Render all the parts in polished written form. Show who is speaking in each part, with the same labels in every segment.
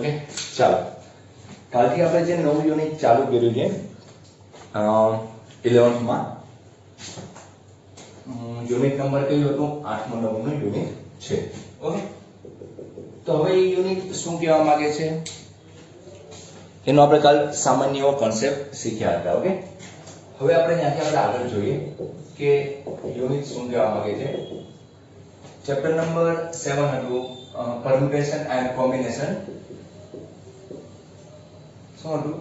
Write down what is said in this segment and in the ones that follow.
Speaker 1: Okay चलो કાલથી આપણે જે નવું યુનિટ ચાલુ કર્યું છે 11th માં યુનિટ નંબર કયું હતું 8મો નંબરનું યુનિટ છે ઓકે તો હવે એ યુનિટ શું કહેવા માંગે છે એનો આપણે કાલ સામાન્ય એવો કોન્સેપ્ટ શીખ્યા હતા ઓકે હવે આપણે ત્યાંથી આપણે આગળ જોઈએ કે યુનિટ શું કહેવા માંગે છે ચેપ્ટર નંબર 7 હતું permutation and combination શું હતું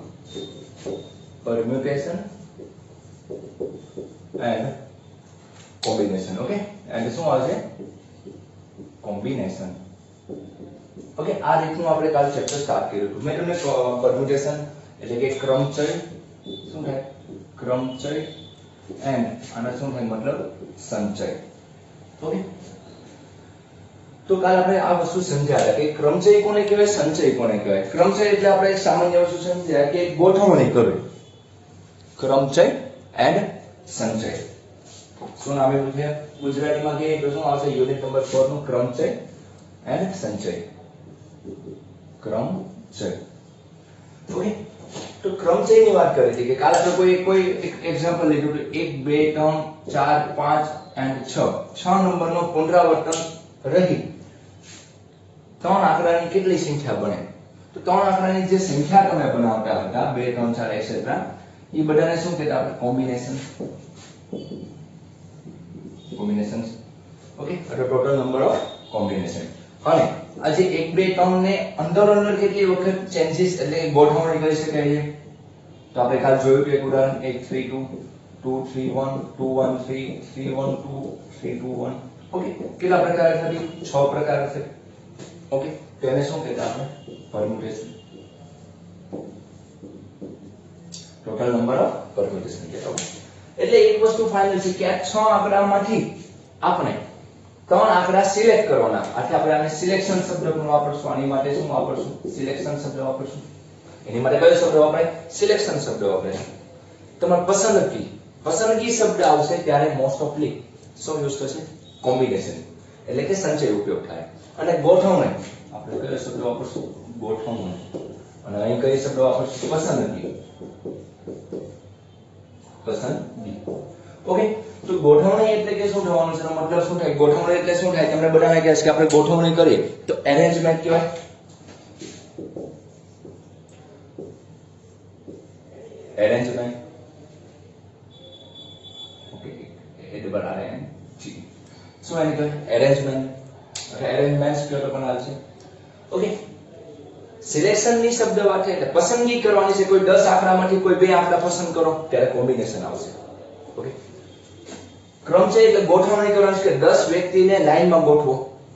Speaker 1: permutation and combination okay and શું આવશે કોમ્બિનેશન ઓકે આ રીતનું આપણે કાલ ચેપ્ટર સ્ટાર્ટ કર્યું હતું મેં તમને permutation એટલે કે ક્રમચય શું થાય ક્રમચય એન્ડ આના શું થાય મતલબ સંચય ઓકે તો કાલ આપણે આ વસ્તુ સમજ્યા હતા કે ક્રમચય કોને કહેવાય સંચય કોને કહેવાય ક્રમચય એટલે આપણે સામાન્ય વસ્તુ સમજ્યા કે ગોઠવણી કરવી ક્રમચય એન્ડ સંચય શું નામ એવું છે ગુજરાતીમાં કે તો શું આવશે યુનિટ નંબર 4 નું ક્રમચય એન્ડ સંચય ક્રમચય ઓકે તો ક્રમચયની વાત કરી હતી કે કાલ આપણે કોઈ એક એક્ઝામ્પલ લીધું તો 1 2 3 4 5 એન્ડ 6 નંબરનો પુનરાવર્તન રહી ત્રણ આંકડાની કેટલી સંખ્યા બને તો ત્રણ આંકડાની જે સંખ્યા તમે બનાવતા હતા 2 3 4 એક્સેટ્રા એ બધાને શું કહેતા આપણે કોમ્બિનેશન ઓકે એટલે ટોટલ નંબર ઓફ કોમ્બિનેશન અને આ જે 1 2 3 ને અંદર કેટલી વખત ચેન્જીસ એટલે ગોઠવણી કરી શકાય છે તો આપણે કાલ જોયું કે એક ઉદાહરણ 1 3 2 2 3 1 2 1 3 3 1 2 3 2 1 ઓકે કેટલા પ્રકાર હતી 6 પ્રકાર છે ઓકે તો એને શું કહેતા આપણે permutation total number of permutation કહેતા એટલે એક વસ્તુ ફાઇનલ છે કે આ 6 આંકડામાંથી આપણે ત્રણ આંકડા સિલેક્ટ કરવાના એટલે આપણે આને સિલેક્શન શબ્દ પણ વાપરશું આની માટે શું વાપરશું સિલેક્શન શબ્દ વાપરશું એની માટે કયો શબ્દ વપરાય સિલેક્શન શબ્દ વપરાય તમારે પસંદગી શબ્દ આવશે ત્યારે મોસ્ટ ઓફલી શું યુઝ થશે કોમ્બિનેશન એટલે કે સંચય ઉપયોગ થાય અને ગોઠવણી આપણે કયો શબ્દ વાપરશું ગોઠવણી અને અહીં કયો શબ્દ વાપરશું પસંદગી ઓકે તો ગોઠવણી એટલે કે શું થવાનું છે મતલબ શું થાય ગોઠવણી એટલે શું થાય તમને બધાને કહે છે કે આપણે ગોઠવણી કરીએ તો એરેન્જમેન્ટ કહેવાય એરેન્જમેન્ટ ઓકે ARRANG શું એને કહેવાય એરેન્જમેન્ટ એરેન્જમેન્ટ્સ કયો તો પણ આવશે ઓકે સિલેક્શન ની શબ્દ વાત છે એટલે પસંદગી કરવાની છે કોઈ 10 આંકડામાંથી કોઈ 2 આંકડા પસંદ કરો ત્યારે કોમ્બિનેશન આવશે ઓકે ક્રમચય એટલે ગોઠવણી કરવાની છે કે 10 વ્યક્તિને લાઈનમાં ગોઠવો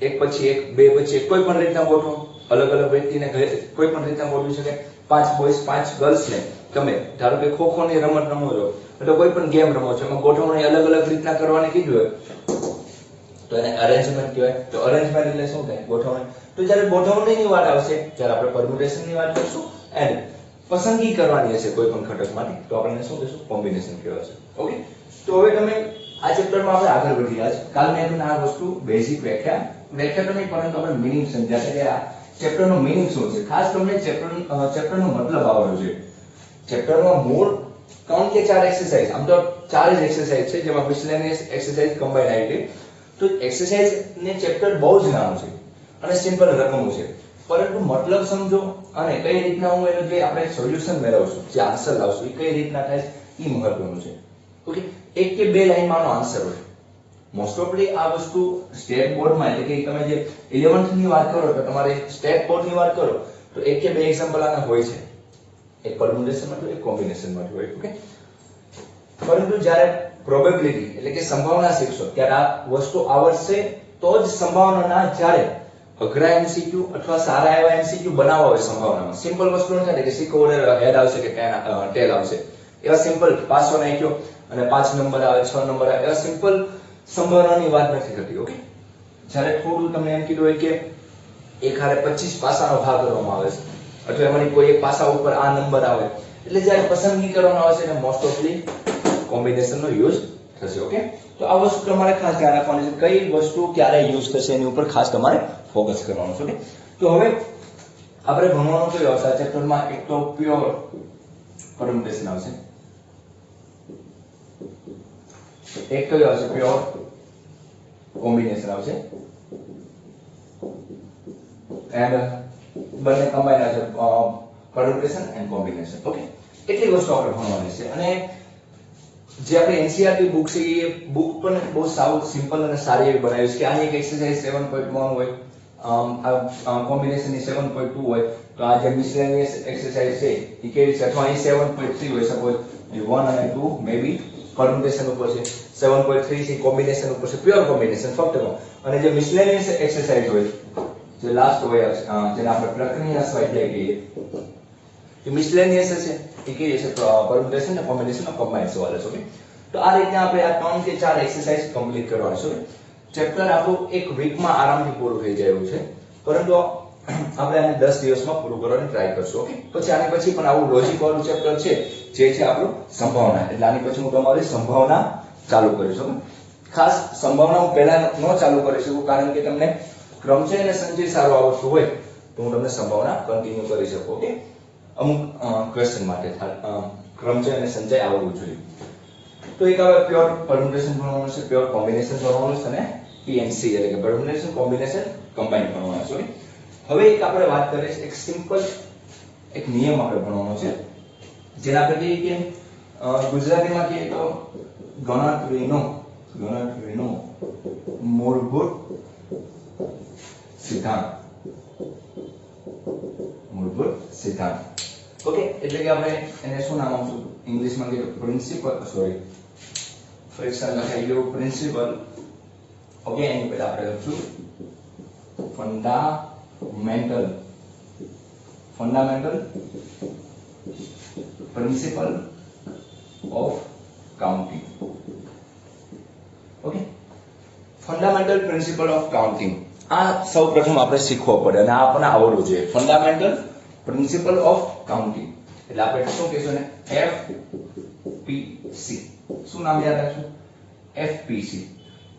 Speaker 1: એક પછી એક બે પછી એક કોઈ પણ રીતના ગોઠવો અલગ અલગ વ્યક્તિને કોઈ પણ રીતના ગોઠવી શકે 5 બોયઝ 5 ગર્લ્સ ને તમે ધારો કે ખો ખો ની રમત રમો છો એટલે કોઈ પણ ગેમ રમો છો એમાં ગોઠવણી અલગ અલગ રીતના કરવાની કીધું હોય તો એને અરેન્જમેન્ટ કહેવાય તો અરેન્જમેન્ટ એટલે શું થાય ગોઠવણી તો જ્યારે ગોઠવણીની વાત આવશે ત્યારે આપણે પરમ્યુટેશનની વાત કરીશું એન્ડ પસંદગી કરવાની હશે કોઈ પણ ઘટકમાંથી તો આપણે શું કહીશું કોમ્બિનેશન કહેવાશે ઓકે તો હવે તમે આ ચેપ્ટરમાં આપણે આગળ વધી રહ્યા છે કાલ મેં તમને આ વસ્તુ બેઝિક વ્યાખ્યા તો નહીં પરંતુ આપણે મીનિંગ સમજ્યા કે આ ચેપ્ટરનો મીનિંગ શું છે ખાસ તમને ચેપ્ટરનો મતલબ આવડવો જોઈએ ચેપ્ટરમાં મૂળ 3 કે 4 એક્સરસાઇઝ આમ તો 4 જ એક્સરસાઇઝ છે જેમાં મિસલેનિયસ એક્સરસાઇઝ કમ્બાઈન આવી ગઈ તો એક્સરસાઇઝ ને ચેપ્ટર બહુ જ નાનું છે અને સિમ્પલ રકમો છે પરંતુ મતલબ સમજો અને કઈ રીતના હું એનું જે આપણે સોલ્યુશન મેળવશું જે આન્સર લાવશું એ કઈ રીતના થાય એ મહત્વનું છે ઓકે એક કે બે લાઈનમાં આન્સર હોય મોસ્ટ ઓફલી આ વસ્તુ સ્ટેટ બોર્ડમાં એટલે કે તમે જે 11th ની વાત કરો તો તમારે સ્ટેટ બોર્ડ ની વાત કરો તો એક કે બે એક્ઝામ્પલ આના હોય છે એક પરમ્યુટેશન માં એક કોમ્બિનેશન માં હોય ઓકે પરંતુ જ્યારે પ્રોબેબિલિટી એટલે કે સંભાવના શીખશો ત્યારે આ વસ્તુ આવડશે તો જ સંભાવના જ્યારે અઘરા એમસીક્યુ અથવા સારા એવા એમસીક્યુ બનાવવા હોય સંભાવનામાં સિમ્પલ વસ્તુ નથી કે સિક્કો વડે હેડ આવશે કે ટેલ આવશે એવા સિમ્પલ 500 નાખ્યો અને 5 નંબર આવે 6 નંબર આવે એવા સિમ્પલ સંભાવનાની વાત નથી થતી ઓકે જ્યારે થોડું તમને એમ કીધું હોય કે એક હારે 25 પાસાનો ભાગ કરવામાં આવે છે અથવા એમાંની કોઈ એક પાસા ઉપર આ નંબર આવે એટલે જ્યારે પસંદગી કરવાનો આવે છે એને મોસ્ટ ઓફલી કોમ્બિનેશનનો યુઝ થશે ઓકે તો આ વસ્તુ તમારે ખાસ ધ્યાન રાખવાની છે કઈ વસ્તુ ક્યારે યુઝ થશે એની ઉપર ખાસ તમારે ફોકસ કરવાનું છે ઓકે તો હવે આપણે ભણવાનું કયું આવશે આ ચેપ્ટરમાં? એક તો પ્યોર પરમ્યુટેશન આવશે, એક કયું આવશે? પ્યોર કોમ્બિનેશન આવશે, એન્ડ બંને કમ્બાઈન આવશે, પરમ્યુટેશન એન્ડ કોમ્બિનેશન. ઓકે, એટલી વસ્તુ આપણે ભણવાની છે. અને જે આપણે એનસીઈઆરટી બુક છે એ બુક પણ બહુ સાવ સિમ્પલ અને સારી એવી બનાવી છે કે આની એક એક્સરસાઇઝ 7.1 હોય, કોમ્બિનેશનની 7.2 હોય, તો આ જે મિસલેનિયસ એક્સરસાઇઝ છે એ કેવી છે, અથવા અહીં 7.3 હોય, સપોઝ 1 અને 2 મે બી પરમ્યુટેશન ઉપર છે, 7.3 છે કોમ્બિનેશન ઉપર છે, પ્યોર કોમ્બિનેશન ફક્ત. અને જે મિસલેનિયસ એક્સરસાઇઝ હોય, જે લાસ્ટ હોય, જેને આપણે પ્રક્રિયા સ્વાધ્યાય કહીએ, જે મિસલેનિયસ છે એ કેવી છે? પરમ્યુટેશન અને કોમ્બિનેશન ઓફ કમ્બાઇન્ડ સવાલ છે. ઓકે, તો આ રીતે આપણે આ 3 કે 4 એક્સરસાઇઝ કમ્પ્લીટ કરવાની છે. ચેપ્ટર આપણું એક વીકમાં આરામથી પૂરું થઈ જાય એવું છે, પરંતુ આપણે આને 10 દિવસમાં પૂરું કરવાની ટ્રાય કરશું. ઓકે, પછી આની પછી પણ આવું લોજિક વાળું ચેપ્ટર છે જે છે આપણું સંભાવના. એટલે આની પછી હું તમારી સંભાવના ચાલુ કરીશ. ઓકે, ખાસ સંભાવના હું પહેલા ન ચાલુ કરી શકું કારણ કે તમને ક્રમચય અને સંચય સારું આવડતું હોય તો હું તમને સંભાવના કન્ટિન્યુ કરી શકું. ઓકે, અમુક ક્વેશ્ચન માટે ક્રમચય અને સંચય આવડવું જોઈએ. તો એક હવે પ્યોર પરમ્યુટેશન ભણવાનું છે, પ્યોર કોમ્બિનેશન ભણવાનું છે, અને પીએનસી એટલે કે પરમ્યુટેશન કોમ્બિનેશન કમ્બાઈન ભણવાનું છે. હવે એક આપણે વાત કરીએ, એક સિમ્પલ એક નિયમ આપણે ભણવાનો છે, જેને આપણે કહીએ કે ગુજરાતીમાં કહીએ તો ગણતરીનો મૂળભૂત સિદ્ધાંત. ઓકે, એટલે કે આપણે એને શું નામ આપશું? ઇંગ્લિશમાં કહીએ તો પ્રિન્સિપલ, ફ્રેક્શન લખાઈ ગયું પ્રિન્સિપલ. ઓકે, એની પહેલા આપણે લખશું fundamental principle of counting. Okay, fundamental principle of counting આ સૌ પ્રથમ આપણે શીખવો પડે અને આ આપણને આવડવું જોઈએ. ફંડામેન્ટલ પ્રિન્સિપલ ઓફ કાઉન્ટિંગ એટલે આપણે શું કહીશું ને? એફપીસી. શું નામ યાદ રાખશું? એફપીસી,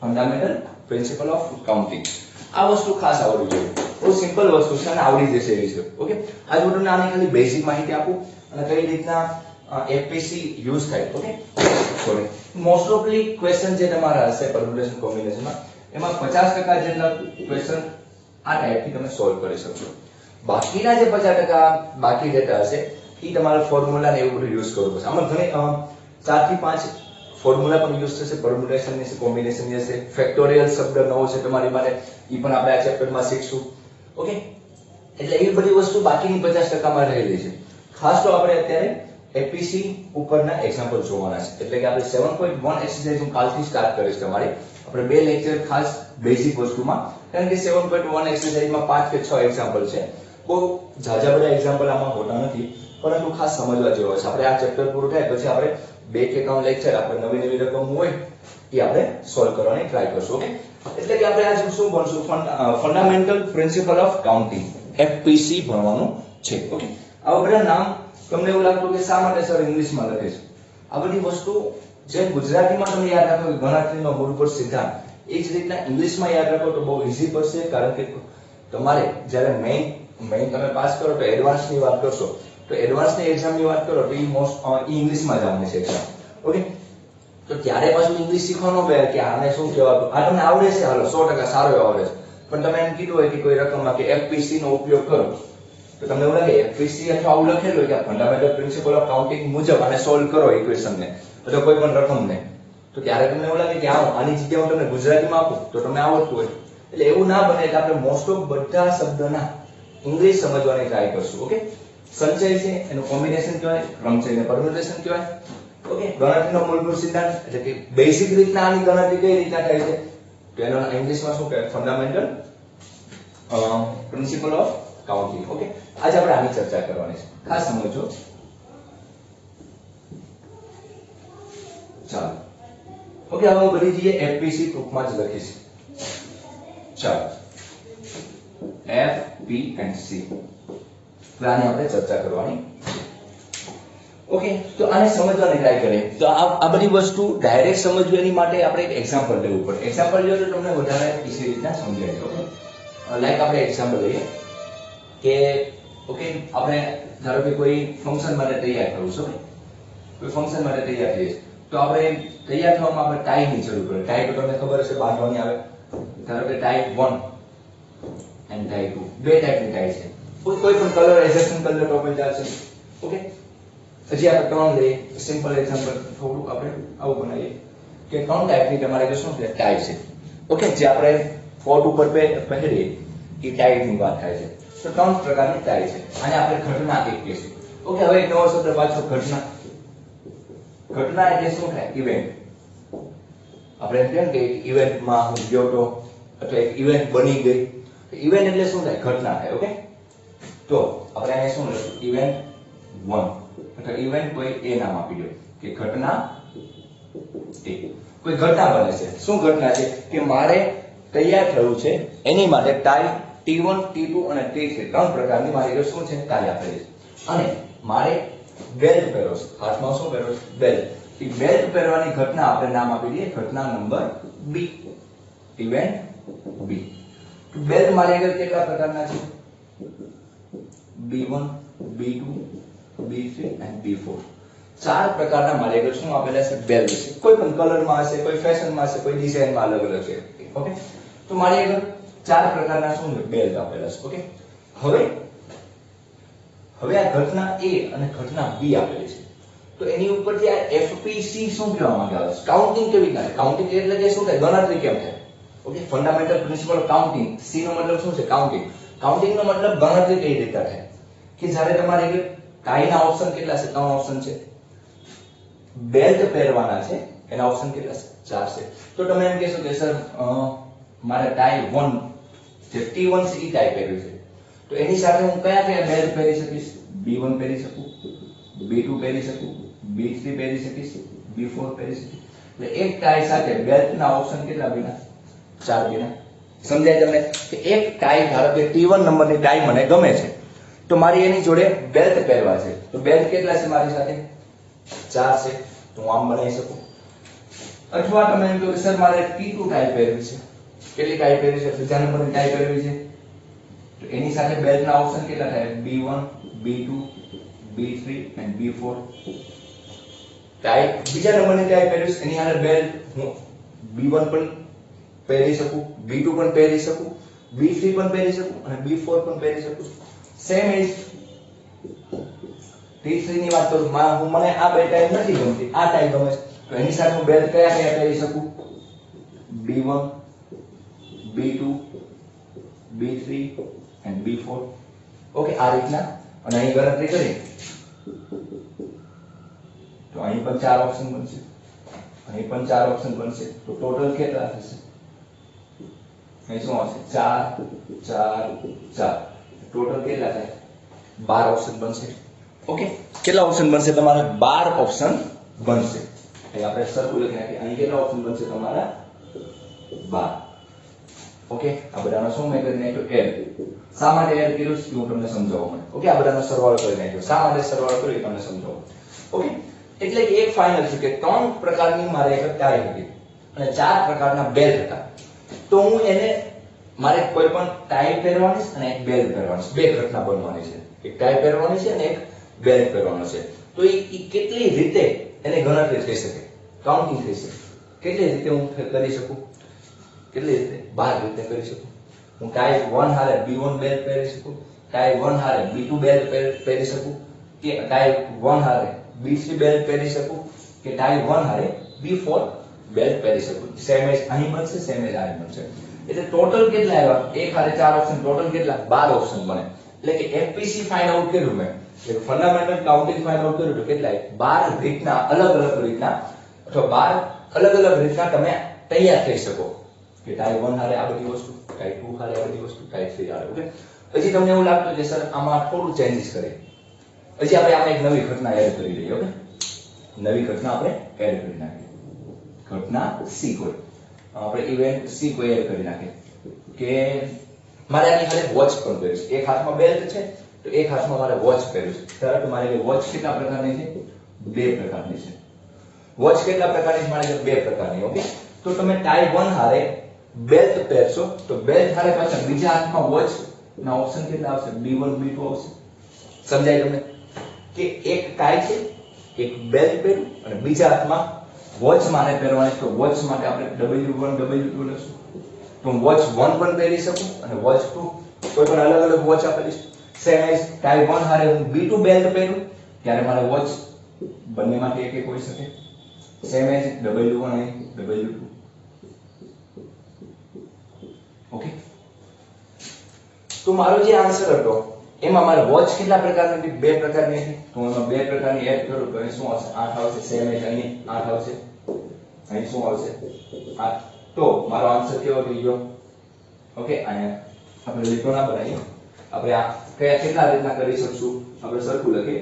Speaker 1: ફંડામેન્ટલ પ્રિન્સિપલ ઓફ કાઉન્ટિંગ. આ વસ્તુ ખાસ આવડવી જોઈએ. બહુ સિમ્પલ વસ્તુ છે અને આવડી જશે એવી છે. ઓકે, આજ હું તમને આની ખાલી બેઝિક માહિતી આપું અને કઈ રીતના એફપીસી યુઝ થાય. ઓકે, સોરી, મોસ્ટ ઓફલી ક્વેશ્ચન જે તમારા હશે પરમ્યુટેશન કોમ્બિનેશનમાં એમાં 50% જેટલા ક્વેશ્ચન આ ટાઈપથી તમે સોલ્વ કરી શકશો. બાકીના જે 50% બાકી રહેતા હશે એ તમારે ફોર્મ્યુલા ને એવું બધું યુઝ કરવું પડશે. આમાં ઘણી 4 થી 5 ફોર્મ્યુલા પણ યુઝ થશે, પરમ્યુટેશન ની છે, કોમ્બિનેશન ની છે, ફેક્ટોરિયલ શબ્દ નવો છે તમારી માટે, એ પણ આપણે આ ચેપ્ટરમાં શીખશું. ઓકે, એટલે એ બધી વસ્તુ બાકીની 50% માં રહેલી છે. ખાસ તો આપણે અત્યારે એપીસી ઉપરના એક્ઝામ્પલ જોવાના છે. એટલે કે આપણે 7.1 એક્સરસાઇઝ હું કાલથી સ્ટાર્ટ કરીશ તમારી. આપણે 2 લેક્ચર ખાસ બેઝિક વસ્તુમાં, કારણ કે 7.1 એક્સરસાઇઝમાં 5 કે 6 એક્ઝામ્પલ છે. બહુ ઝાઝા બધા એક્ઝામ્પલ આમાં હોતા નથી, પરંતુ ખાસ સમજવા જેવા છે. આપણે આ ચેપ્ટર પૂરું થાય પછી આપણે 2 કે 3 લેક્ચર આપણે નવી રકમ હોય એ આપણે સોલ્વ કરવાની ટ્રાય કરશું. ઓકે, એટલે કે આપણે આજે શું ભણશું? ફંડામેન્ટલ પ્રિન્સિપલ ઓફ કાઉન્ટિંગ, એફપીસી ભણવાનું છે. ઓકે, આવા બધા નામ તમને એવું લાગતું કે શા માટે સર ઇંગ્લિશમાં લખે છે? આ બધી વસ્તુ જે ગુજરાતીમાં તમે યાદ રાખો કે ગણતરીનો મૂળભૂત સિદ્ધાંત, એ જ રીતના ઇંગ્લિશમાં યાદ રાખો તો બહુ ઈઝી પડશે. કારણ કે તમારે જ્યારે મેઇન તમે પાસ કરો તો એડવાન્સની વાત કરશો, તો એડવાન્સની એક્ઝામની વાત કરો તો એ ઇંગ્લિશમાં જ આવવાની છે એક્ઝામ. ઓકે, તો ત્યારે પાછું ઇંગ્લિશ શીખવાનો બે કે આને શું કહેવાતું, આ તમને આવડે છે, હાલો 100% સારો આવડે છે, પણ તમે એમ કીધું હોય કે કોઈ રકમમાં કે એફપીસી નો ઉપયોગ કરો તો તમને એવું લાગે એફપીસી અથવા આવું લખેલું હોય કે ફંડામેન્ટલ પ્રિન્સિપલ ઓફ કાઉન્ટિંગ મુજબ આને સોલ્વ કરો ઇક્વેશનને અથવા કોઈ પણ રકમને, તો ત્યારે તમને એવું લાગે કે આની જગ્યાએ હું તમને ગુજરાતીમાં આપું તો તમને આવડતું હોય. એટલે એવું ના બને. એટલે આપણે મોસ્ટ ઓફ બધા શબ્દના ઇંગ્લિશ સમજવાની ટ્રાય કરશું. ઓકે, સંચય છે એનું કોમ્બિનેશન કહેવાય, ક્રમચય ને પરમ્યુટેશન કહેવાય. ઓકે, ગણતરીનો મૂળભૂત સિદ્ધાંત એટલે કે બેઝિક રીતના આની ગણતરી કઈ રીતના થાય છે તો એનો ઇંગ્લિશમાં શું કહેવાય? Fundamental principle of counting. Okay, આજે આપણે આની ચર્ચા કરવાની છે, ખાસ સમજો. ચાલો, ઓકે, હવે હું બધી જગ્યાએ એફપીસી ટૂંકમાં જ લખીશ. ચાલો, એફ પી એન્ડ સી આની આપણે ચર્ચા કરવાની. ઓકે, તો આને સમજવાની ટ્રાય કરીએ. તો આ બધી વસ્તુ ડાયરેક્ટ સમજવી એની માટે આપણે એક એક્ઝામ્પલ લેવું પડે. એક્ઝામ્પલ લો તો તમને વધારે ઈઝી રીતના સમજાય. ઓકે, લાઈક આપણે એક્ઝામ્પલ લઈએ કે ઓકે આપણે ધારો કે કોઈ ફંક્શન માટે તૈયાર થવું છે, કોઈ ફંક્શન માટે તૈયાર થઈએ છીએ તો આપણે તૈયાર થવામાં આપણે ટાઈ ની જરૂર પડે. ટાઈ તો તમને ખબર હશે બાંધવાની આવે. ધારો કે ટાઈ 1 અને ટાઈ 2 બે ટાઈપની ટાઈ છે. કોઈ પણ કલર એડજસ્ટમેન્ટ કલર તો પણ ચાલશે. ઓકે હજી આપણે ત્રણ લઈએ. સિમ્પલ એક્ઝામ્પલ થોડું આપણે આવું બનાવીએ કે ત્રણ ટાઈપની તમારે કે શું છે ટાઈ છે. ઓકે જે આપણે કોટ ઉપર પહેરીએ એ ટાઈની વાત થાય છે. તો ત્રણ પ્રકારની ટાઈ છે. આને આપણે ઘટના કહીશું. ઓકે હવે એક નવો શબ્દ પાછો ઘટના. ઘટના એટલે શું થાય? ઇવેન્ટ. આપણે એમ કહીએ કે ઇવેન્ટમાં હું ગયો તો અથવા એક ઇવેન્ટ બની ગઈ. ઇવેન્ટ એટલે શું થાય? ઘટના થાય. ઓકે તો આપણે અહીંયા શું લખીશું? ઇવેન્ટ 1 અથવા ઇવેન્ટ કોઈ એ નામ આપી દો કે ઘટના એ. કોઈ ઘટના બને છે. શું ઘટના છે? કે મારે તૈયાર થયું છે એની માટે ટાઈ T1 T2 અને T3 ત્રણ પ્રકારની મારી શું છે ટાઈ આપેલી છે. અને મારે બેલ્ટ પહેરવો છે. હાથમાં શું પહેરવો છે? બેલ્ટ. એ બેલ્ટ પહેરવાની ઘટના આપણે નામ આપી દઈએ ઘટના number B. Event B. Belt મારી આગળ કેટલા પ્રકારના છે? B1 B2 B3 and B4 ચાર પ્રકારના મારી આગળ શું આપેલા છે? બેલ્ટ છે. કોઈ પણ કલરમાં હશે, કોઈ ફેશનમાં હશે, કોઈ ડિઝાઇનમાં અલગ અલગ છે. ઓકે તો મારી આગળ ચાર પ્રકારના શું છે? બેલ્ટ આપેલા છે. ઓકે હવે આ ઘટના A અને ઘટના B આપેલી છે. તો એની ઉપરથી આ FPC શું કહેવા માંગે છે? કાઉન્ટિંગ કેવી થાય? કાઉન્ટિંગ એટલે કે શું થાય? ગણતરી કેમ થાય? Okay fundamental principle of counting. C નો મતલબ શું છે? કાઉન્ટિંગ. કાઉન્ટિંગ નો મતલબ ગણતરી કઈ રીતે થાય કે જ્યારે તમારે ટાઈના ઓપ્શન કેટલા છે? ત્રણ ઓપ્શન છે. બેલ્ટ પહેરવાના છે એના ઓપ્શન કેટલા છે? ચાર છે. તો તમે એમ કહેશો કે સર મારે ટાઈ 1 જે T1 છે એ ટાઈ પહેરવી છે તો એની સાથે હું કયા કયા બેલ્ટ પહેરી શકીશ? B1 પહેરી શકું, B2 પહેરી શકું, B3 પહેરી શકીશ, B4 પહેરી શકીશ. એટલે એક ટાઈ સાથે બેલ્ટના ઓપ્શન કેટલા બન્યા? ચાર બન્યા. સમજાય તમને કે એક ટાઈ ધારો કે T1 નંબરની ટાઈ મને ગમે છે તો મારી એની જોડે બેલ્ટ પહેરવા છે. તો બેલ્ટ કેટલા છે મારી સાથે? ચાર છે. તો હું આમ બનાવી શકું. અથવા તમે એમ કહો કે સર મારે T2 ટાઈ પહેરવી છે. કેટલી ટાઈ પહેરવી છે? બીજા નંબરની ટાઈ પહેરવી છે તો એની સાથે બેલ્ટના ઓપ્શન કેટલા થાય? B1 B2 B3 and B4. Tie બીજા નંબરની ટાઈ પહેરવી છે એની સાથે બેલ્ટ હું B1 પણ પહેરી શકું, B2 પણ પહેરી શકું, B3 પણ પહેરી શકું અને B4 પણ પહેરી શકું. સેમ એજ T3 ની વાત કરું હું મને આ બે ટાઈ નથી ગમતી, આ ટાઈ ગમે છે તો એની સાથે હું બેલ્ટ કયા કયા પહેરી શકું? B1 B2 B3 and B4. Okay આ રીતના. અને અહીં ગણતરી કરીએ તો અહીં પણ ચાર ઓપ્શન બનશે, અહીં પણ ચાર ઓપ્શન બનશે. તો ટોટલ કેટલા થશે? અહીં શું આવશે? 4 4 4. ટોટલ કેટલા થાય? 12 ઓપ્શન બનશે. ઓકે કેટલા ઓપ્શન બનશે? તમારે 12 ઓપ્શન બનશે. એટલે આપણે સરખું લખી નાખીએ. અહીં કેટલા ઓપ્શન બનશે? તમારા 12. ઓકે આ બધાનો શું મેં કરી નાખ્યો? એડ. શા માટે એડ કર્યું છે હું તમને સમજાવવા માટે. ઓકે આ બધાનો સરવાળો કરી નાખ્યો. શા માટે સરવાળો કર્યો તમને સમજાવું. ઓકે એટલે કે એક ફાઇનલ છે કે ત્રણ પ્રકારની મારે એક ટાઈ હતી અને ચાર પ્રકારના બેલ્ટ હતા. તો હું એને મારે કોઈ પણ ટાઈ પહેરવાની છે અને એક બેલ્ટ પહેરવાની છે. બે ઘટના બનવાની છે. એક ટાઈ પહેરવાની છે અને એક બેલ્ટ પહેરવાનો છે. તો એ કેટલી રીતે એને ગણતરી થઈ શકે? કાઉન્ટિંગ થઈ શકે. કેટલી રીતે હું કરી શકું? કેટલી રીતે? 12 રીતે કરી શકું. હું ટાઈ 1 હારે B1 બેલ્ટ પહેરી શકું, ટાઈ 1 હારે B2 બેલ્ટ પહેરી શકું કે ટાઈ 1 હારે B3 બેલ્ટ પહેરી શકું કે ટાઈ 1 હારે B4 બેલ્ટ પહેરી શકું. સેમ એજ અહીં બનશે, સેમ એજ અહીં બનશે. એટલે ટોટલ કેટલા આવ્યા? એક હારે ચાર ઓપ્શન, ટોટલ કેટલા? 12 ઓપ્શન બને. એટલે કે FPC ફાઇન્ડ આઉટ કર્યું મેં. એટલે ફંડામેન્ટલ કાઉન્ટિંગ ફાઇન્ડ આઉટ કર્યું તો કેટલા? 12 રીતના અલગ અલગ રીતના અથવા 12 અલગ અલગ રીતના તમે તૈયાર થઈ શકો કે ટાઈ 1 હારે આ બધી વસ્તુ, ટાઈ 2 હારે આ બધી વસ્તુ, ટાઈ 3 હારે. ઓકે પછી તમને એવું લાગતું કે સર આમાં થોડું ચેન્જીસ કરીએ. પછી આપણે આમાં એક નવી ઘટના એડ કરી લઈએ. ઓકે નવી ઘટના આપણે એડ કરી નાખીએ. ઘટના C કોઈ આપણે ઇવેન્ટ C કોઈ એડ કરી નાખીએ કે મારે આની સાથે વોચ પણ પહેરવી છે. એક હાથમાં બેલ્ટ છે તો એક હાથમાં મારે વોચ પહેરવી છે. ધારો કે મારે વોચ કેટલા પ્રકારની છે? બે પ્રકારની છે. વોચ કેટલા પ્રકારની છે? મારે બે પ્રકારની. ઓકે તો તમે ટાઈ 1 હારે બેલ્ટ પહેરશો તો બેલ્ટ હારે પાછા બીજા હાથમાં વોચ ના ઓપ્શન કેટલા આવશે? B1 B2 આવશે. સમજાય તમને કે એક ટાઈ છે, એક બેલ્ટ પહેર્યું અને બીજા હાથમાં વોચ માને પહેરવાની, તો વોચ માટે આપણે W1 W2 લખશું. તો હું વોચ 1 પણ પહેરી શકું અને વોચ 2, કોઈ પણ અલગ અલગ વોચ આપેલી છે. સેમ એઝ ટાઈ 1 હારે હું B2 બેલ્ટ પહેરું ત્યારે મારે વોચ બંનેમાંથી એક એક હોઈ શકે. સેમ એઝ W1 અને W2. ઓકે, તો મારો જે આન્સર હતો એમાં મારે વોચ કેટલા પ્રકારની હતી? 2 પ્રકારની હતી. તો હું એમાં 2 પ્રકારની એડ કરું તો અહીં શું આવશે? 8 આવશે. સેમ એઝ અહીં 8 આવશે. અહીં શું આવશે? 8. તો મારો આન્સર કેવો થઈ ગયો? ઓકે, અહીંયા આપણે લીટો ના બનાવીએ, આપણે આ કયા કેટલા રીતના કરી શકશું? આપણે સરખું લખીએ.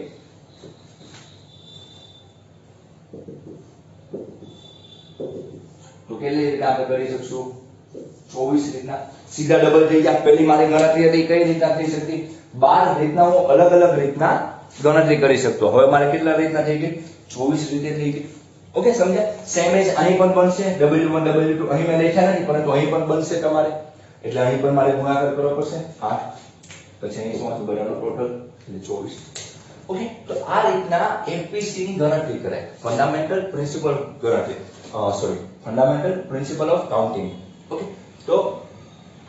Speaker 1: તો કેટલી રીતે આપણે કરી શકશું? 24 રીતના. સીધા ડબલ થઈ ગયા. પહેલી મારી ગણતરી હતી કઈ રીતના થઈ શકતી? 12 રીતના હું અલગ અલગ રીતના ગણતરી કરી શકતો. હવે મારે કેટલા રીતના થઈ ગઈ? 24 રીતે થઈ ગઈ. ઓકે, સમજ્યા? સેમ એજ અહીં પણ બનશે W1 W2. અહીં મેં લખ્યા નથી પરંતુ અહીં પણ બનશે તમારે, એટલે અહીં પણ મારે ગુણાકાર કરવો પડશે 8. પછી અહીં શું હતું? બરાબર ટોટલ એટલે 24. ઓકે, તો આ રીતના એમપીસી ની ગણતરી કરાય. ફંડામેન્ટલ પ્રિન્સિપલ ગણતરી, fundamental principle of counting. Okay, તો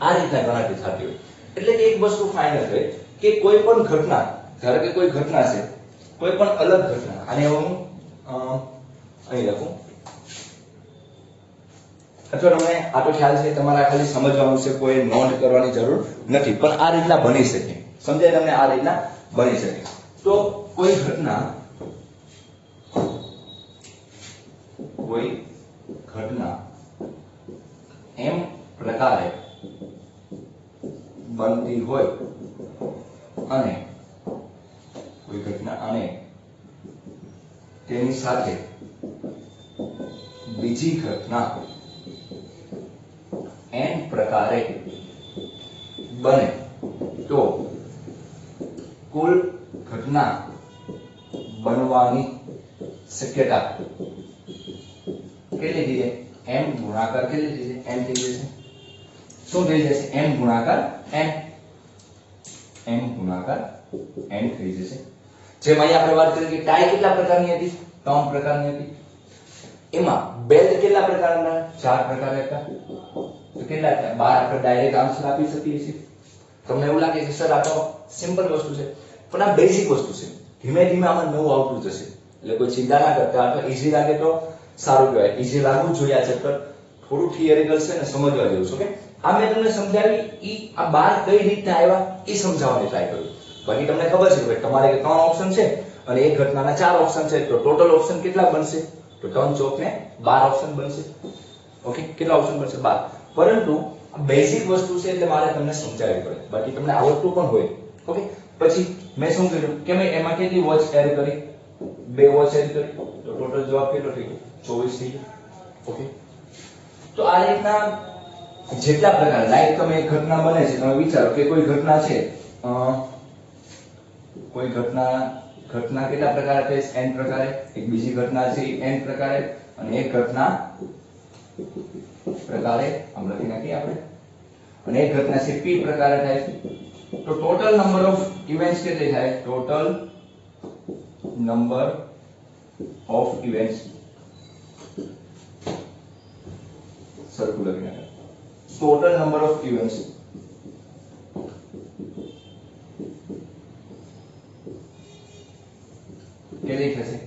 Speaker 1: આ રીતના ગણતરી થતી હોય. એટલે કે એક વસ્તુ ફાઇનલ છે કે કોઈ પણ ઘટના, ધારો કે કોઈ ઘટના છે, કોઈ પણ અલગ ઘટના, અને હું અહીં લખું, અથવા તમને આ તો ખ્યાલ છે, તમારા ખાલી સમજવાનું છે, કોઈ નોંધ કરવાની જરૂર નથી, પણ આ રીતના બની શકે. સમજાય તમને? આ રીતના બની શકે. તો કોઈ ઘટના એમ પ્રકારે બનતી હોય અને કોઈ ઘટના અને તેની સાથે બીજી ઘટના n પ્રકારે બને તો કુલ ઘટના બનવાની શક્યતા કેટલી થઈ જાય? m ગુણાકાર કેટલી થઈ જાય? n થઈ જશે. શું થઈ જશે? m ગુણાકાર n. m ગુણાકાર n થઈ જશે. જેમ અહીં આપણે વાત કરી કે ટાઈ કેટલા પ્રકારની હતી? 3 પ્રકારની હતી. એમાં બેલ્ટ કેટલા પ્રકારના? 4 પ્રકાર હતા. તો કેટલા થયા? 12. આપણે ડાયરેક્ટ આન્સર આપી શકીએ છીએ. તમને એવું લાગે કે સર આ તો સિમ્પલ વસ્તુ છે, પણ આ બેઝિક વસ્તુ છે. ધીમે ધીમે આમાં નવું આવતું જશે, એટલે કોઈ ચિંતા ના કરતા. અથવા ઈઝી લાગે તો સારું કહેવાય. ઈઝી લાગવું જોઈએ આ ચેપ્ટર. થોડું થિયરિકલ છે ને સમજવા જેવું છે. ઓકે, આ મેં તમને સમજાવી, ઈ આ 12 કઈ રીતના આવ્યા એ સમજાવવાની ટ્રાય કર્યું. બાકી તમને ખબર છે કે તમારે 3 ઓપ્શન છે અને એક ઘટનાના 4 ઓપ્શન છે, તો ટોટલ ઓપ્શન કેટલા બનશે? તો 3 ચોક ને 12 ઓપ્શન બનશે. ઓકે, કેટલા ઓપ્શન બનશે? 12. પરંતુ આ બેઝિક વસ્તુ છે એટલે મારે તમને સમજાવવી પડે. બાકી તમને આવડતું પણ હોય. ઓકે, પછી મેં શું કર્યું કે મેં એમાં કેટલી વોચ એડ કરી? 2 વોચ એડ કરી. તો ટોટલ જવાબ કેટલો થઈ ગયો? 24 થઈ ગયો. ઓકે, તો આ રીતના જેટલા પ્રકાર, લાઈક તમે એક ઘટના બને છે, તમે વિચારો કે કોઈ ઘટના છે, કોઈ ઘટના કેટલા પ્રકારે છે? n પ્રકારે. એક બીજી ઘટના છે n પ્રકારે, અને એક ઘટના પ્રકારે આમ લખી નાખીએ આપણે, અને એક ઘટના છે p પ્રકારે થાય છે. તો ટોટલ નંબર ઓફ ઇવેન્ટ્સ કેટલી થાય? ટોટલ નંબર ઓફ ઇવેન્ટ્સ, સરખું લખી નાખો. ટોટલ નંબર ઓફ ઇવેન્ટ્સ કેટલી થશે?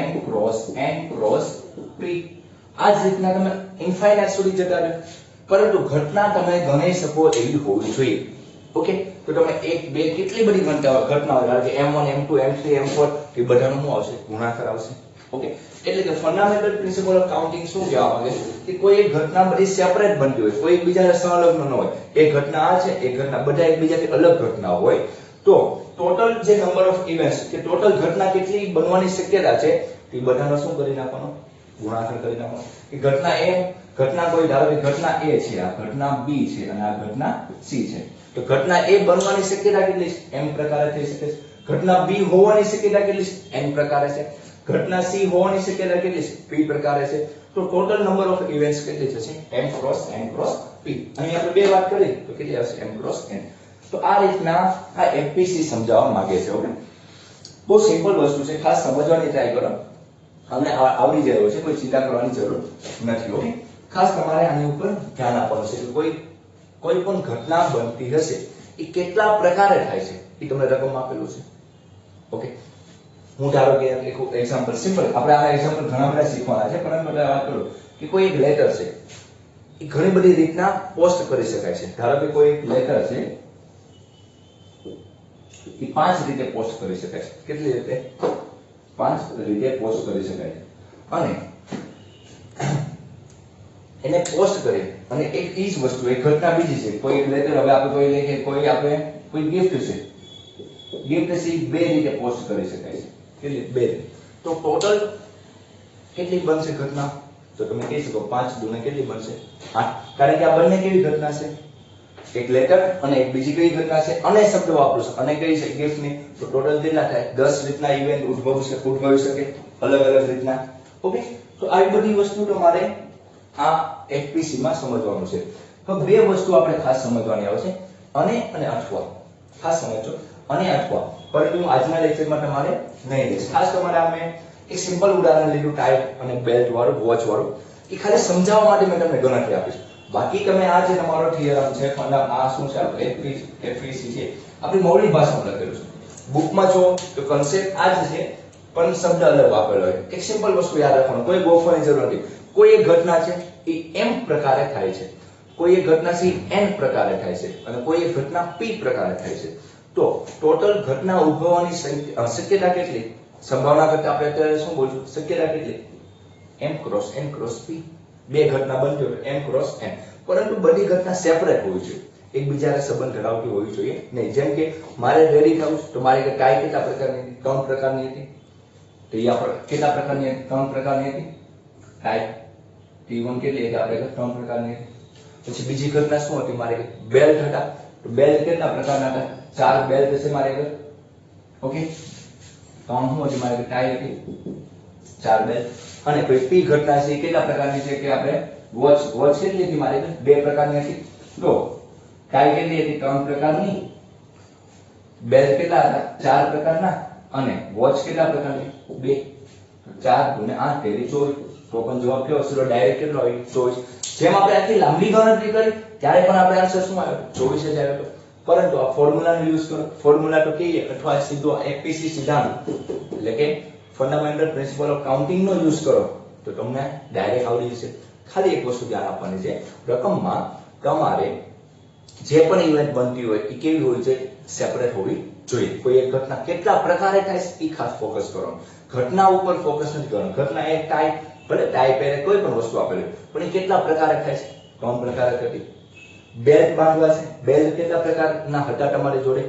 Speaker 1: m cross n cross p. આ જ રીતના તમે ઇન્ફાઇનાઇટ સુધી જતા રહો, પરંતુ ઘટના તમે ગણી શકો એવી હોવી જોઈએ. ઓકે, તો તમે 1 2 કેટલી બધી ઘટના હોય, કારણ કે m1 m2 m3 m4 એ બધાનો શું આવશે? ગુણાકાર આવશે. ઓકે, એટલે કે ફંડામેન્ટલ પ્રિન્સિપલ ઓફ કાઉન્ટિંગ શું કહેવા માંગે છે કે કોઈ એક ઘટના બધી સેપરેટ બનતી હોય, કોઈ એકબીજાને સંલગ્ન ન હોય. એક ઘટના આ છે, એક ઘટના બધા એકબીજાથી અલગ ઘટના હોય, તો ટોટલ જે નંબર ઓફ ઇવેન્ટ્સ કે ટોટલ ઘટના કેટલી બનવાની શક્યતા છે એ બધાનો શું કરી નાખવાનો? ગુણાકાર કરી નાખવાનો. કે ઘટના a, ઘટના કોઈ, ધારો કે ઘટના a છે, આ ઘટના b છે અને આ ઘટના c છે, તો ઘટના a બનવાની શક્યતા કેટલી છે? m પ્રકારે થઈ શકે છે. ઘટના b હોવાની શક્યતા કેટલી છે? n પ્રકારે છે. ઘટના c હોવાની શક્યતા કેટલી છે? p પ્રકારે છે. તો ટોટલ નંબર ઓફ ઇવેન્ટ્સ કેટલી થશે? m cross n cross p. અહીં આપણે 2 વાત કરી તો કેટલી આવશે? m cross n. તો આ રીતના આ એફપીસી સમજાવવા માંગે છે. ઓકે, બહુ સિમ્પલ વસ્તુ છે, ખાસ સમજવાની ટ્રાય કરો. અમને આવડી જાય છે, કોઈ ચિંતા કરવાની જરૂર નથી. ઓકે, ખાસ તમારે આની ઉપર ધ્યાન આપવાનું છે કે કોઈ પણ ઘટના બનતી હશે એ કેટલા પ્રકારે થાય છે એ તમને રકમ આપેલું છે. ઓકે, હું ધારો કે એક એક્ઝામ્પલ સિમ્પલ, આપણે આ એક્ઝામ્પલ ઘણા બધા શીખવાના છે, પરંતુ આપણે વાત કરું કે કોઈ એક લેટર છે એ ઘણી બધી રીતના પોસ્ટ કરી શકાય છે. ધારો કે કોઈ એક લેટર છે એ 5 રીતે પોસ્ટ કરી શકાય છે. કેટલી રીતે? 5 રીતે પોસ્ટ કરી શકાય છે. અને એને પોસ્ટ કરી અને એક ઈ જ વસ્તુ, એક ઘટના બીજી છે, કોઈ એક લેટર, હવે આપણે કોઈ લેખે, કોઈ આપણે કોઈ ગિફ્ટ છે, ગિફ્ટ છે 2 રીતે પોસ્ટ કરી શકાય છે. કેટલી? 2. તો ટોટલ કેટલી બનશે ઘટના? તો તમે કહી શકો 5 દુને કેટલી બનશે? 8. કારણ કે આ બંને કેવી ઘટના છે? એક લેટર અને એક બીજી કઈ ઘટના છે, અને શબ્દ વાપરું છું, અને કઈ છે? ગિફ્ટ ની. તો ટોટલ કેટલા થાય? 10 રીતના ઇવેન્ટ ઉદ્ભવી શકે અલગ અલગ રીતના. ઓકે, તો આવી બધી વસ્તુ તમારે આ એફપીસી માં સમજવાનું છે. તો 2 વસ્તુ આપણે ખાસ સમજવાની આવશે, અને અથવા. ખાસ સમજો, અને અથવા. પરંતુ હું આજના લેક્ચરમાં તમારે નહીં દઈશ. ખાસ તમારે આ મેં એક સિમ્પલ ઉદાહરણ લીધું, ટાઈ અને બેલ્ટ વાળું, વોચ વાળું, એ ખાલી સમજાવવા માટે મેં તમને ગણતરી આપીશ. બાકી તમે આ જે તમારો થિયરમ છે, આ શું છે, આપણે એફપીસી છે, આપણી મૌલિક ભાષામાં લખેલું છે. બુકમાં જો તો કન્સેપ્ટ આ જ છે, પણ શબ્દ અલગ વાપરેલો હોય. એક સિમ્પલ વસ્તુ યાદ રાખવાનું, કોઈ ગોખવાની જરૂર નથી. કોઈ એક ઘટના છે એ m પ્રકારે થાય છે, કોઈ એક ઘટના છે એ n પ્રકારે થાય છે, અને કોઈ એક ઘટના p પ્રકારે થાય છે. તો ટોટલ ઘટના ઉદ્ભવવાની શક્યતા કેટલી? સંભાવના કરતા આપણે અત્યારે શું બોલશું? શક્યતા કેટલી? m cross n cross p. 2 ઘટના બનતી હોય m ક્રોસ n, પરંતુ બધી ઘટના સેપરેટ હોવી જોઈએ, એકબીજાને સંબંધ ધરાવતી હોવી જોઈએ નહીં. જેમ કે મારે રેડી થવું તો મારી ટાઈ કેટલા પ્રકારની હતી? 3 પ્રકારની હતી. તો એ આપણે કેટલા પ્રકારની હતી? 3 પ્રકારની હતી ટાઈ. T1 કેટલી હતી? આપણે 3 પ્રકારની હતી. પછી બીજી ઘટના શું હતી? મારે બેલ્ટ હતા. તો બેલ્ટ કેટલા પ્રકારના હતા? 4 બેલ્ટ છે મારે ઘર. ઓકે, 3 શું હતી? મારે ટાઈ હતી, 4 બેલ્ટ. અને કોઈ પી ઘટના છે કેટલા પ્રકારની છે કે આપણે વોચ કેટલી હતી? મારે 2 પ્રકારની હતી. તો ટાઈ કેટલી હતી? 3 પ્રકારની. બેલ્ટ કેટલા હતા? 4 પ્રકારના. અને વોચ કેટલા પ્રકારની? 2. 4 ગુણ્યા 8 તેરી 24. તો પણ જવાબ કયો હશે? ડાયરેક્ટ કેટલો આવી? 24. જેમ આપણે આટલી લાંબી ગણતરી કરી ત્યારે પણ આપણે આન્સર શું આવ્યો? 24 જ આવ્યો. પરંતુ આ ફોર્મ્યુલાનો યુઝ કરો. ફોર્મ્યુલા તો કહીએ અથવા સીધો એફપીસી સિદ્ધાંત, એટલે કે ફંડામેન્ટલ પ્રિન્સિપલ ઓફ કાઉન્ટિંગ નો યુઝ કરો તો તમને ડાયરેક્ટ આવડી જશે. ખાલી એક વસ્તુ ધ્યાન આપવાની છે, રકમમાં તમારે જે પણ ઇવેન્ટ બનતી હોય એ કેવી હોવી જોઈએ? સેપરેટ હોવી જોઈએ. કોઈ એક ઘટના કેટલા પ્રકારે થાય છે એ ખાસ ફોકસ કરો. ઘટના ઉપર ફોકસ નથી કરવાનું. ઘટના એક ટાઈ, ભલે ટાઈ પહેરે કોઈ પણ વસ્તુ આપેલી, પણ એ કેટલા પ્રકારે થાય છે? 3 પ્રકારે થતી. બેલ્ટ બાંધવા છે, બેલ્ટ કેટલા પ્રકારના હતા તમારી જોડે?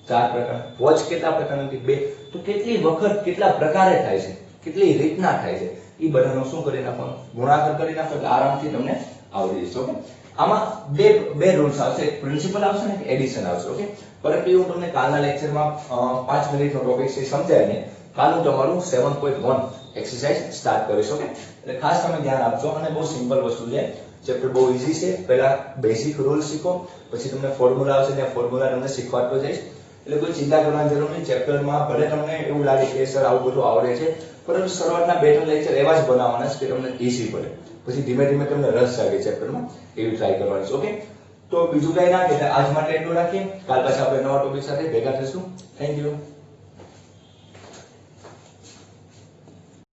Speaker 1: 4 પ્રકાર. વોચ કેટલા પ્રકારની? 2. તો કેટલી વખત કેટલા પ્રકારે થાય છે, કેટલી રીતના થાય છે, એ બધાનો શું કરી નાખવાનું? ગુણાકાર કરી નાખો એટલે આરામથી તમને આવડી જશે. ઓકે, આમાં બે રૂલ્સ આવશે, એક પ્રિન્સિપલ આવશે ને એક એડિશન આવશે. ઓકે, પરંતુ હું તમને કાલના લેક્ચરમાં 5 મિનિટનો ટોપિક છે સમજાય ને, કાલ હું તમારું 7.1 એક્સરસાઇઝ સ્ટાર્ટ કરીશ. ઓકે, એટલે ખાસ તમે ધ્યાન આપજો. અને બહુ સિમ્પલ વસ્તુ છે, ચેપ્ટર બહુ ઈઝી છે. પહેલા બેઝિક રૂલ શીખો, પછી તમને ફોર્મ્યુલા આવશે, ત્યાં ફોર્મ્યુલા તમને શીખવાડતો જઈશ. એટલે કોઈ ચિંતા કરવાની જરૂર નહીં. ચેપ્ટરમાં ભલે તમને એવું લાગે કે સર આવું બધું આવડે છે, પરંતુ શરૂઆતના 2-3 લેક્ચર એવા જ બનાવવાના છે કે તમને ઈઝી પડે, પછી ધીમે ધીમે તમને રસ જાગે ચેપ્ટરમાં, એવી ટ્રાય કરવાની છે. ઓકે, તો બીજું કઈ ના કે આજ માટે એટલું રાખીએ. કાલ પાછા આપણે નવા ટોપિક સાથે ભેગા થઈશું. Thank you.